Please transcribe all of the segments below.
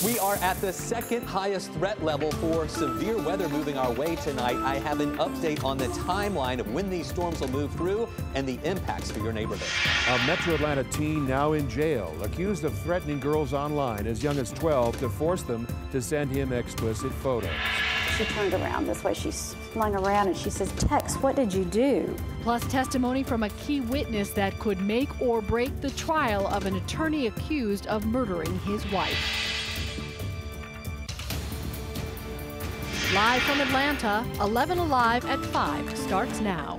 We are at the second highest threat level for severe weather moving our way tonight. I have an update on the timeline of when these storms will move through and the impacts for your neighborhood. A Metro Atlanta teen now in jail, accused of threatening girls online as young as 12 to force them to send him explicit photos. She turned around this way. She's flung around and she says, "Tex, what did you do?" Plus testimony from a key witness that could make or break the trial of an attorney accused of murdering his wife. Live from Atlanta, 11 Alive at 5 starts now.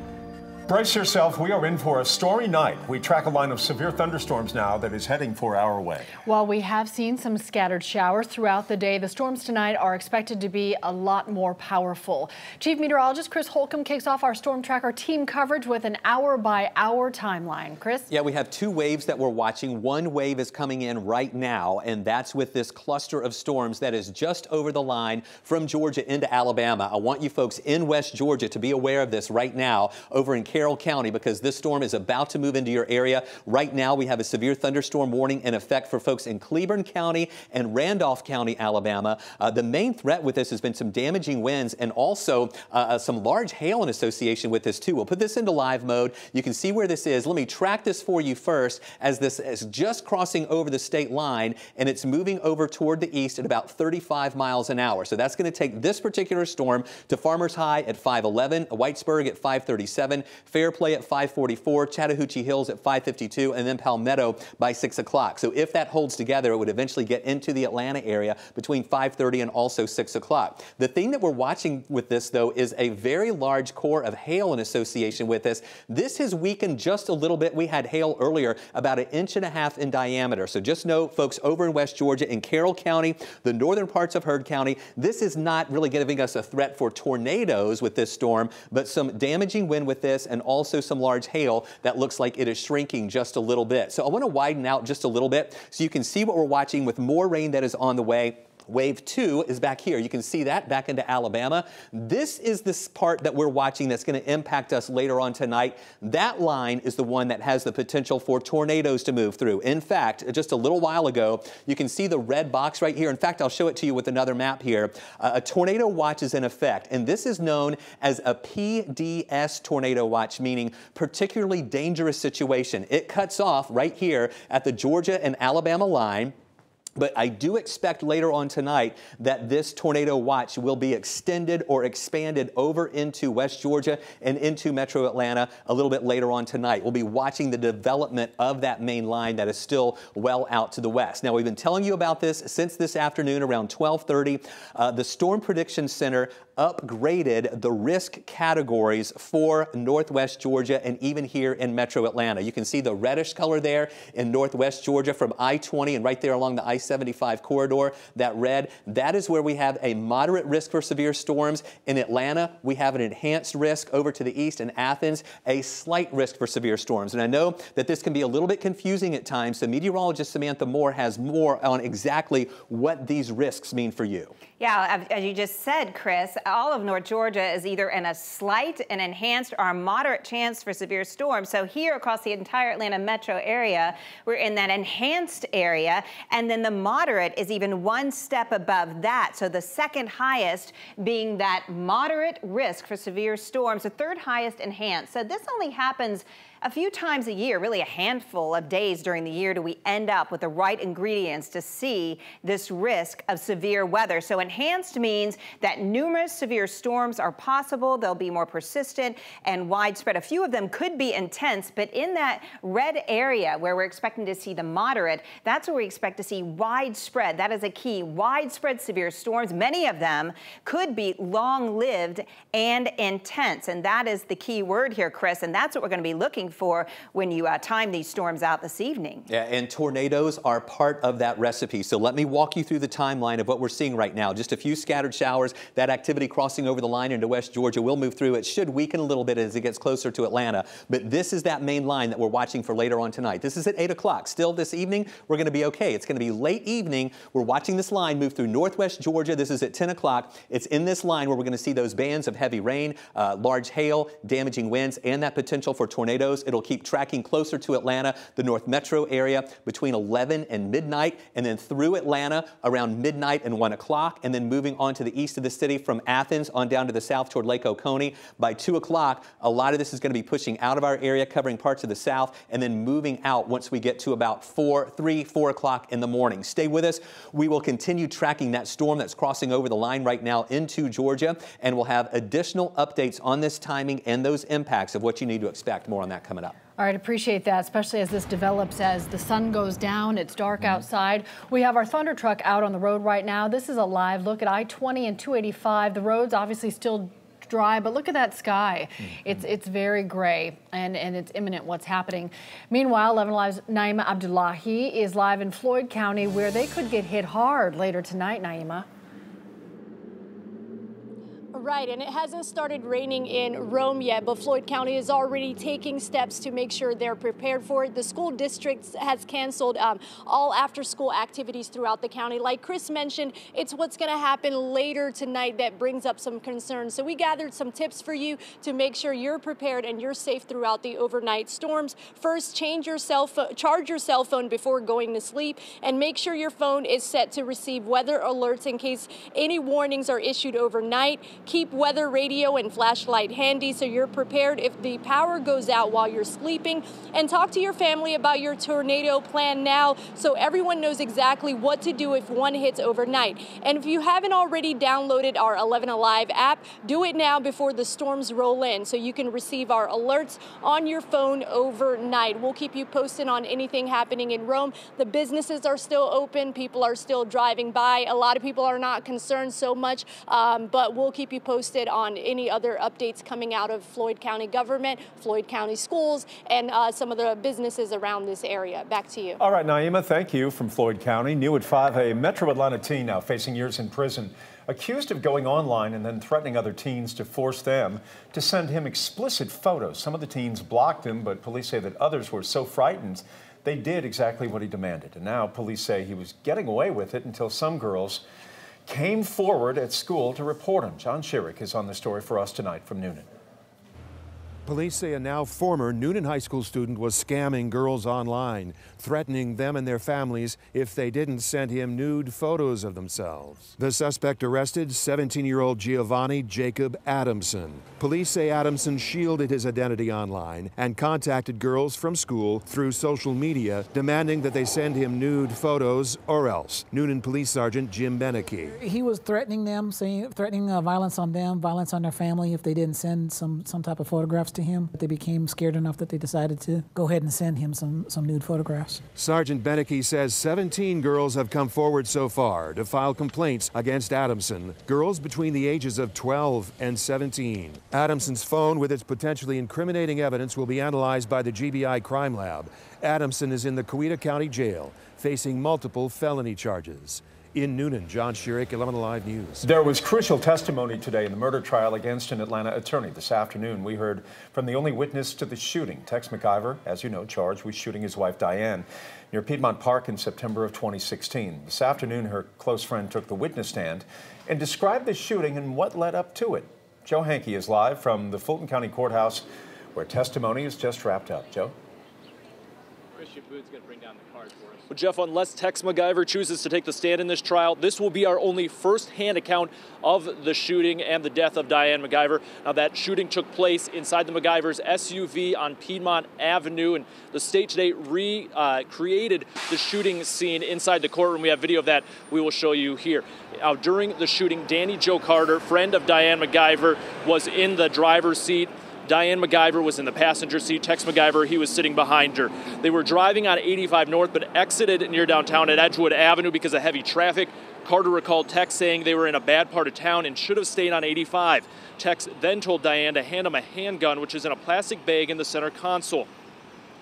Brace yourself, we are in for a stormy night. We track a line of severe thunderstorms now that is heading for our way. While we have seen some scattered showers throughout the day, the storms tonight are expected to be a lot more powerful. Chief Meteorologist Chris Holcomb kicks off our Storm Tracker team coverage with an hour-by-hour timeline. Chris? Yeah, we have two waves that we're watching. One wave is coming in right now, and that's with this cluster of storms that is just over the line from Georgia into Alabama. I want you folks in West Georgia to be aware of this right now over in Carroll County, because this storm is about to move into your area. Right now, we have a severe thunderstorm warning in effect for folks in Cleburne County and Randolph County, Alabama. The main threat with this has been some damaging winds and also some large hail in association with this too. We'll put this into live mode. You can see where this is. Let me track this for you first, as this is just crossing over the state line and it's moving over toward the east at about 35 miles an hour. So that's going to take this particular storm to Farmers High at 5:11, Whitesburg at 5:37, Fairplay at 5:44, Chattahoochee Hills at 5:52, and then Palmetto by 6 o'clock. So if that holds together, it would eventually get into the Atlanta area between 5:30 and also 6 o'clock. The thing that we're watching with this, though, is a very large core of hail in association with this. This has weakened just a little bit. We had hail earlier about 1.5 inches in diameter. So just know, folks, over in West Georgia, in Carroll County, the northern parts of Heard County, this is not really giving us a threat for tornadoes with this storm, but some damaging wind with this, and also some large hail that looks like it is shrinking just a little bit. So I want to widen out just a little bit so you can see what we're watching with more rain that is on the way. Wave 2 is back here. You can see that back into Alabama. This is this part that we're watching that's going to impact us later on tonight. That line is the one that has the potential for tornadoes to move through. In fact, just a little while ago, you can see the red box right here. In fact, I'll show it to you with another map here. A tornado watch is in effect, and this is known as a PDS tornado watch, meaning particularly dangerous situation. It cuts off right here at the Georgia and Alabama line. But I do expect later on tonight that this tornado watch will be extended or expanded over into West Georgia and into Metro Atlanta a little bit later on tonight. We'll be watching the development of that main line that is still well out to the west. Now, we've been telling you about this since this afternoon around 12:30. The Storm Prediction Center upgraded the risk categories for Northwest Georgia and even here in Metro Atlanta. You can see the reddish color there in Northwest Georgia from I-20 and right there along the I-75 corridor. That red, that is where we have a moderate risk for severe storms. In Atlanta, we have an enhanced risk. Over to the east in Athens, a slight risk for severe storms. And I know that this can be a little bit confusing at times, so meteorologist Samantha Moore has more on exactly what these risks mean for you. Yeah, as you just said, Chris, all of North Georgia is either in a slight, an enhanced, or a moderate chance for severe storms. So here across the entire Atlanta metro area, we're in that enhanced area, and then the moderate is even one step above that. So the second highest being that moderate risk for severe storms, the third highest enhanced. So this only happens a few times a year, really a handful of days during the year, do we end up with the right ingredients to see this risk of severe weather. So enhanced means that numerous severe storms are possible. They'll be more persistent and widespread. A few of them could be intense, but in that red area where we're expecting to see the moderate, that's where we expect to see widespread. That is a key. Widespread severe storms, many of them could be long-lived and intense. And that is the key word here, Chris. And that's what we're going to be looking for when you time these storms out this evening. Yeah, and tornadoes are part of that recipe. So let me walk you through the timeline of what we're seeing right now. Just a few scattered showers. That activity crossing over the line into West Georgia will move through. It should weaken a little bit as it gets closer to Atlanta. But this is that main line that we're watching for later on tonight. This is at 8 o'clock. Still this evening, we're going to be okay. It's going to be late evening. We're watching this line move through Northwest Georgia. This is at 10 o'clock. It's in this line where we're going to see those bands of heavy rain, large hail, damaging winds, and that potential for tornadoes. tornadoes. It'll keep tracking closer to Atlanta, the North Metro area between 11 and midnight, and then through Atlanta around midnight and 1 o'clock, and then moving on to the east of the city from Athens on down to the south toward Lake Oconee. By 2 o'clock, a lot of this is going to be pushing out of our area, covering parts of the south, and then moving out once we get to about 4 o'clock in the morning. Stay with us. We will continue tracking that storm that's crossing over the line right now into Georgia, and we'll have additional updates on this timing and those impacts of what you need to expect. More on that coming up. All right, appreciate that, especially as this develops, as the sun goes down, it's dark outside. We have our Thunder Truck out on the road right now. This is a live look at I-20 and 285. The road's obviously still dry, but look at that sky. It's very gray, and it's imminent what's happening. Meanwhile, 11Alive's Naima Abdullahi is live in Floyd County, where they could get hit hard later tonight, Naima. Right, and it hasn't started raining in Rome yet, but Floyd County is already taking steps to make sure they're prepared for it. The school district has canceled all after-school activities throughout the county. Like Chris mentioned, it's what's going to happen later tonight that brings up some concerns. So we gathered some tips for you to make sure you're prepared and you're safe throughout the overnight storms. First, charge your cell phone before going to sleep, and make sure your phone is set to receive weather alerts in case any warnings are issued overnight. Keep weather radio and flashlight handy so you're prepared if the power goes out while you're sleeping. And talk to your family about your tornado plan now so everyone knows exactly what to do if one hits overnight. And if you haven't already downloaded our 11Alive app, do it now before the storms roll in so you can receive our alerts on your phone overnight. We'll keep you posted on anything happening in Rome. The businesses are still open. People are still driving by. A lot of people are not concerned so much, but we'll keep you posted on any other updates coming out of Floyd County government, Floyd County schools, and some of the businesses around this area. Back to you. All right, Naima, thank you from Floyd County. New at 5, a Metro Atlanta teen now facing years in prison, accused of going online and then threatening other teens to force them to send him explicit photos. Some of the teens blocked him, but police say that others were so frightened they did exactly what he demanded. And now police say he was getting away with it until some girls came forward at school to report him. John Schierick is on the story for us tonight from Noonan. Police say a now former Noonan High School student was scamming girls online, threatening them and their families if they didn't send him nude photos of themselves. The suspect arrested, 17-year-old Giovanni Jacob Adamson. Police say Adamson shielded his identity online and contacted girls from school through social media, demanding that they send him nude photos or else. Noonan Police Sergeant Jim Beneke. He was threatening them, threatening violence on them, violence on their family if they didn't send some type of photographs to him. They became scared enough that they decided to go ahead and send him some nude photographs. Sergeant Beneke says 17 girls have come forward so far to file complaints against Adamson, girls between the ages of 12 and 17. Adamson's phone with its potentially incriminating evidence will be analyzed by the GBI Crime Lab. Adamson is in the Coweta County Jail, facing multiple felony charges. In Noonan, John Schierick, 11Alive News. There was crucial testimony today in the murder trial against an Atlanta attorney. This afternoon, we heard from the only witness to the shooting, Tex McIver, as you know, charged with shooting his wife Diane near Piedmont Park in September of 2016. This afternoon, her close friend took the witness stand and described the shooting and what led up to it. Joe Hankey is live from the Fulton County Courthouse, where testimony is just wrapped up. Joe? Christian Boone's going to bring down the card for us. Well, Jeff, unless Tex McIver chooses to take the stand in this trial, this will be our only first-hand account of the shooting and the death of Diane McIver. Now, that shooting took place inside the McIver's SUV on Piedmont Avenue, and the state today recreated the shooting scene inside the courtroom. We have video of that we will show you here. Now, during the shooting, Danny Joe Carter, friend of Diane McIver, was in the driver's seat. Diane McIver was in the passenger seat. Tex McIver, he was sitting behind her. They were driving on 85 North, but exited near downtown at Edgewood Avenue because of heavy traffic. Carter recalled Tex saying they were in a bad part of town and should have stayed on 85. Tex then told Diane to hand him a handgun, which is in a plastic bag in the center console.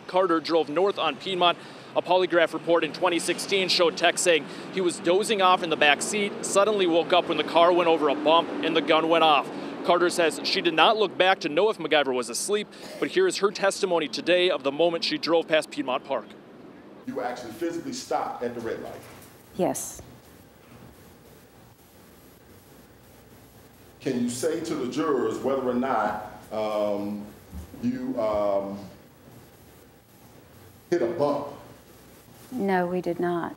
Carter drove north on Piedmont. A polygraph report in 2016 showed Tex saying he was dozing off in the back seat, suddenly woke up when the car went over a bump and the gun went off. Carter says she did not look back to know if McIver was asleep, but here is her testimony today of the moment she drove past Piedmont Park. You were actually physically stopped at the red light? Yes. Can you say to the jurors whether or not you hit a bump? No, we did not.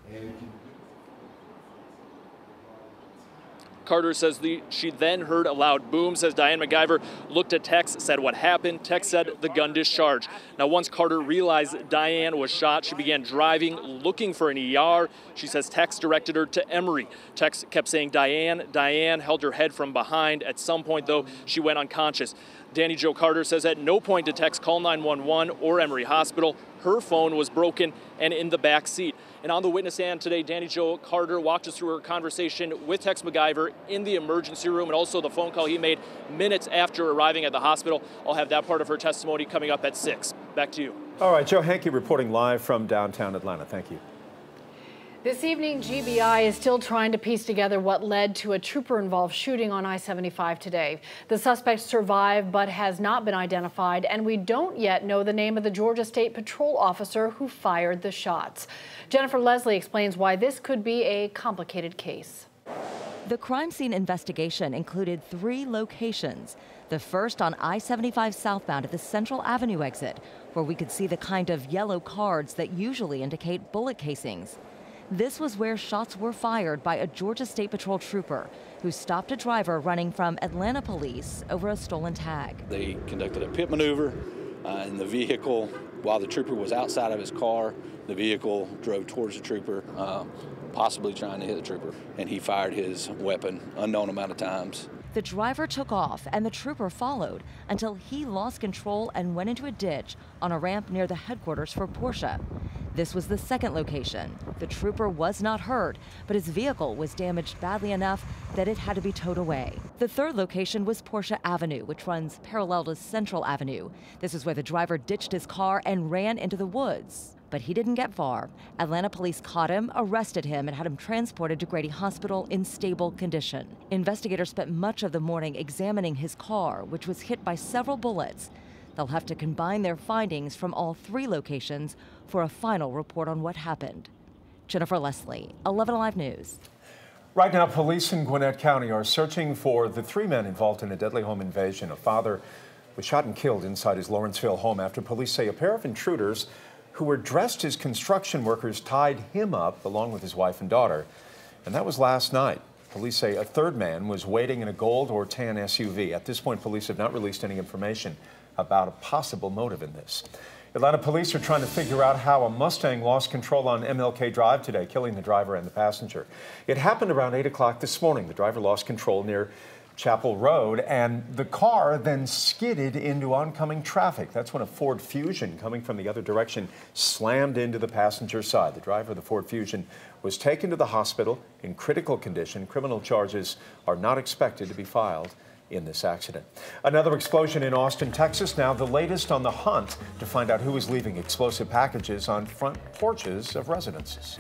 Carter says she then heard a loud boom, says Diane McGiver looked at Tex, said what happened. Tex said the gun discharged. Now, once Carter realized Diane was shot, she began driving, looking for an ER. She says Tex directed her to Emory. Tex kept saying Diane. Diane held her head from behind. At some point, though, she went unconscious. Danny Jo Carter says at no point did Tex call 911 or Emory Hospital. Her phone was broken and in the back seat. And on the witness stand today, Danny Jo Carter walked us through her conversation with Tex McGiver in the emergency room and also the phone call he made minutes after arriving at the hospital. I'll have that part of her testimony coming up at 6. Back to you. All right, Joe Hankey reporting live from downtown Atlanta. Thank you. This evening, GBI is still trying to piece together what led to a trooper-involved shooting on I-75 today. The suspect survived but has not been identified, and we don't yet know the name of the Georgia State Patrol officer who fired the shots. Jennifer Leslie explains why this could be a complicated case. The crime scene investigation included 3 locations. The first on I-75 southbound at the Central Avenue exit, where we could see the kind of yellow cards that usually indicate bullet casings. This was where shots were fired by a Georgia State Patrol trooper who stopped a driver running from Atlanta police over a stolen tag. They conducted a pit maneuver in the vehicle while the trooper was outside of his car. The vehicle drove towards the trooper, possibly trying to hit the trooper, and he fired his weapon unknown amount of times. The driver took off and the trooper followed until he lost control and went into a ditch on a ramp near the headquarters for Porsche. This was the second location. The trooper was not hurt, but his vehicle was damaged badly enough that it had to be towed away. The third location was Porsche Avenue, which runs parallel to Central Avenue. This is where the driver ditched his car and ran into the woods. But he didn't get far. Atlanta police caught him, arrested him, and had him transported to Grady Hospital in stable condition. Investigators spent much of the morning examining his car, which was hit by several bullets. They'll have to combine their findings from all 3 locations for a final report on what happened. Jennifer Leslie, 11Alive News. Right now, police in Gwinnett County are searching for the 3 men involved in a deadly home invasion. A father was shot and killed inside his Lawrenceville home after police say a pair of intruders who were dressed as construction workers tied him up along with his wife and daughter. And that was last night. Police say a third man was waiting in a gold or tan SUV. At this point, police have not released any information about a possible motive in this. Atlanta police are trying to figure out how a Mustang lost control on MLK Drive today, killing the driver and the passenger. It happened around 8 o'clock this morning. The driver lost control near Chapel Road, and the car then skidded into oncoming traffic. That's when a Ford Fusion coming from the other direction slammed into the passenger side. The driver of the Ford Fusion was taken to the hospital in critical condition. Criminal charges are not expected to be filed in this accident. Another explosion in Austin, Texas. Now the latest on the hunt to find out who is leaving explosive packages on front porches of residences.